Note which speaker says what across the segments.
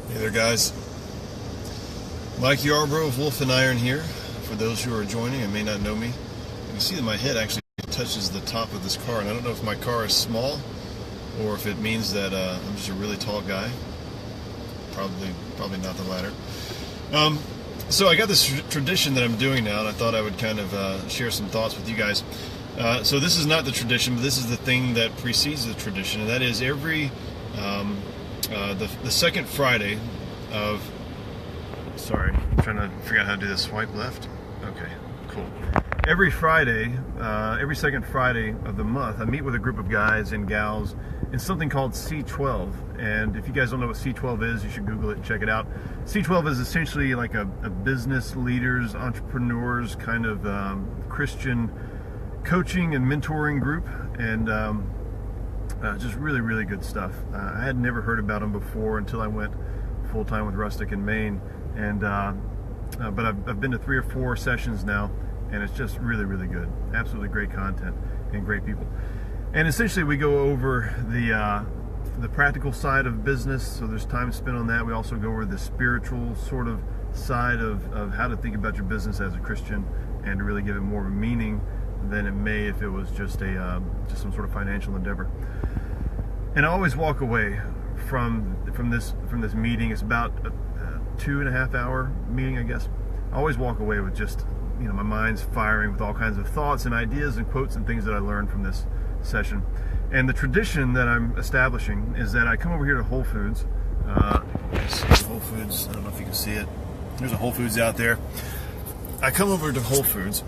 Speaker 1: Hey there, guys. Mike Yarbrough of Wolf and Iron here. For those who are joining and may not know me, you can see that my head actually touches the top of this car, and I don't know if my car is small or if it means that I'm just a really tall guy. Probably not the latter. So I got this tradition that I'm doing now, and I thought I would kind of share some thoughts with you guys. So this is not the tradition, but this is the thing that precedes the tradition, and that is every the second Friday of, sorry, I'm trying to figure out how to do this. Swipe left. Okay, cool. Every Friday, every second Friday of the month, I meet with a group of guys and gals in something called C12. And if you guys don't know what C12 is, you should Google it and check it out. C12 is essentially like a business leaders, entrepreneurs kind of Christian coaching and mentoring group, and just really, really good stuff. I had never heard about them before until I went full-time with Rustic in Maine, and but I've been to 3 or 4 sessions now, and it's just really, really good. Absolutely great content and great people. And essentially we go over the practical side of business, so there's time spent on that. We also go over the spiritual sort of side of how to think about your business as a Christian and to really give it more of a meaning than it may if it was just just some sort of financial endeavor. And I always walk away from this meeting. It's about a 2.5 hour meeting, I guess. I always walk away with just, my mind's firing with all kinds of thoughts and ideas and quotes and things that I learned from this session. And the tradition that I'm establishing is that I come over here to Whole Foods. Whole Foods, I don't know if you can see it. There's a Whole Foods out there. I come over to Whole Foods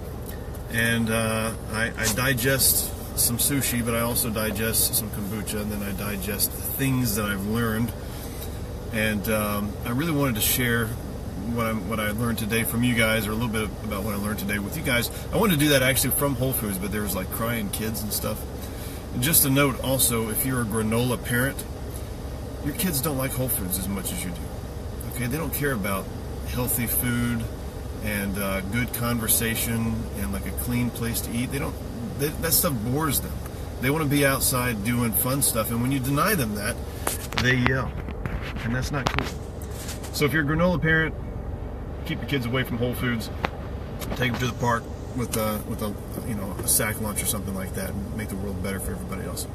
Speaker 1: and I digest some sushi, but I also digest some kombucha, and then I digest the things that I've learned. And I really wanted to share what I learned today from you guys, or a little bit about what I learned today with you guys. I wanted to do that actually from Whole Foods, but there was like crying kids and stuff. And just a note also, if you're a granola parent, your kids don't like Whole Foods as much as you do. Okay, they don't care about healthy food and good conversation and like a clean place to eat. That stuff bores them. They want to be outside doing fun stuff, and when you deny them that, they yell, and that's not cool. So if you're a granola parent, keep your kids away from Whole Foods. Take them to the park with a sack lunch or something like that, and make the world better for everybody else.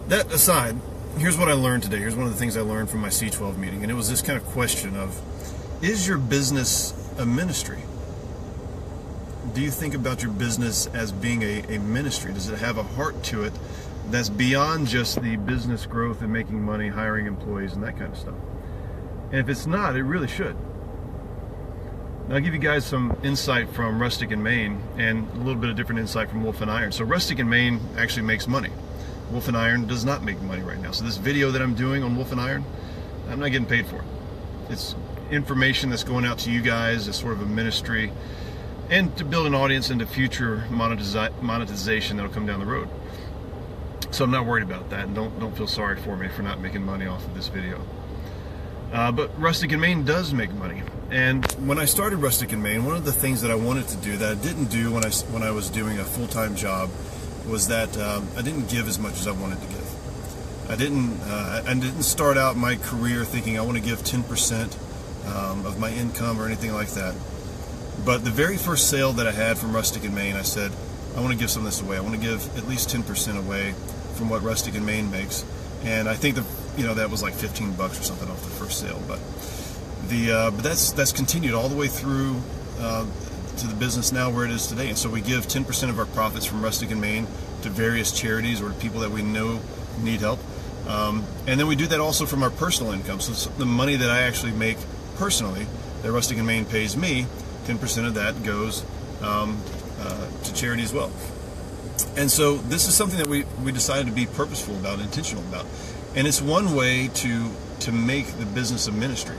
Speaker 1: That aside, here's what I learned today. Here's one of the things I learned from my C12 meeting, and it was this kind of question of, is your business a ministry? Do you think about your business as being a ministry? Does it have a heart to it that's beyond just the business growth and making money, hiring employees, and that kind of stuff? And if it's not, it really should. Now, I'll give you guys some insight from Rustic in Maine and a little bit of different insight from Wolf and Iron. So Rustic in Maine actually makes money. Wolf and Iron does not make money right now. So this video that I'm doing on Wolf and Iron, I'm not getting paid for it. It's information that's going out to you guys as sort of a ministry, and to build an audience into future monetization that'll come down the road. So I'm not worried about that, and don't feel sorry for me for not making money off of this video. But Rustic in Maine does make money. And when I started Rustic in Maine, one of the things that I wanted to do that I didn't do when I was doing a full-time job was that I didn't give as much as I wanted to give. I didn't start out my career thinking I want to give 10% of my income or anything like that. But the very first sale that I had from Rustic in Maine, I said, I want to give some of this away. I want to give at least 10% away from what Rustic in Maine makes. And I think that was like $15 or something off the first sale. But that's continued all the way through to the business now where it is today. And so we give 10% of our profits from Rustic in Maine to various charities or to people that we know need help. And then we do that also from our personal income. So the money that I actually make personally, that Rustic in Maine pays me, 10% of that goes to charity as well. And so this is something that we decided to be purposeful about, intentional about. And it's one way to make the business a ministry.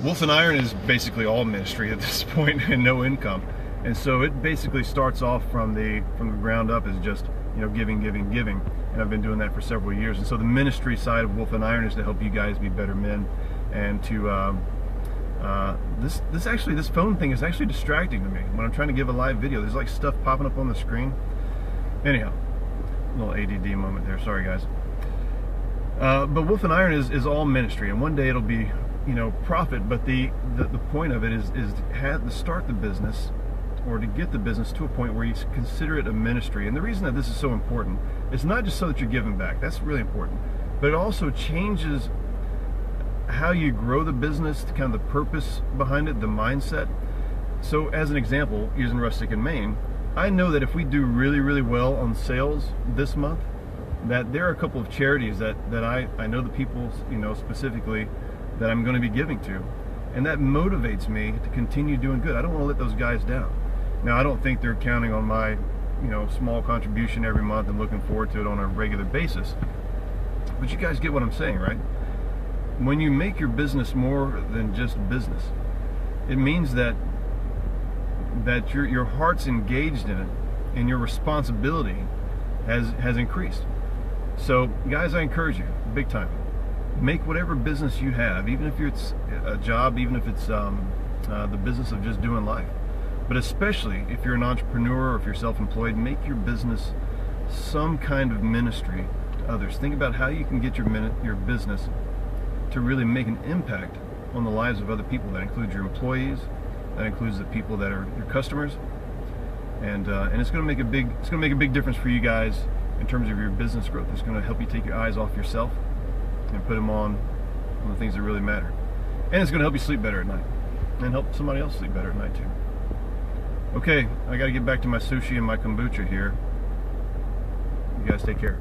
Speaker 1: Wolf and Iron is basically all ministry at this point and no income. And so it basically starts off from the ground up as just giving. And I've been doing that for several years. And so the ministry side of Wolf and Iron is to help you guys be better men, and to this phone thing is actually distracting to me when I'm trying to give a live video. There's like stuff popping up on the screen. Anyhow, a little ADD moment there. Sorry, guys. But Wolf and Iron is all ministry, and one day it'll be, profit. But the point of it is to start the business, or to get the business to a point where you consider it a ministry. And the reason that this is so important is not just so that you're giving back. That's really important, but it also changes how you grow the business, kind of the purpose behind it, the mindset. So as an example, using Rustic in Maine, I know that if we do really, really well on sales this month, that there are a couple of charities that I know the people, specifically, that I'm going to be giving to. And that motivates me to continue doing good. I don't want to let those guys down. Now, I don't think they're counting on my, small contribution every month and looking forward to it on a regular basis. But you guys get what I'm saying, right? When you make your business more than just business, it means that your heart's engaged in it, and your responsibility has increased. So, guys, I encourage you, big time, make whatever business you have, even if it's a job, even if it's the business of just doing life. But especially if you're an entrepreneur or if you're self-employed, make your business some kind of ministry to others. Think about how you can get your business to really make an impact on the lives of other people. That includes your employees, that includes the people that are your customers, and it's going to make a big difference for you guys in terms of your business growth. It's going to help you take your eyes off yourself and put them on the things that really matter. And it's going to help you sleep better at night, and help somebody else sleep better at night too. Okay, I got to get back to my sushi and my kombucha here. You guys take care.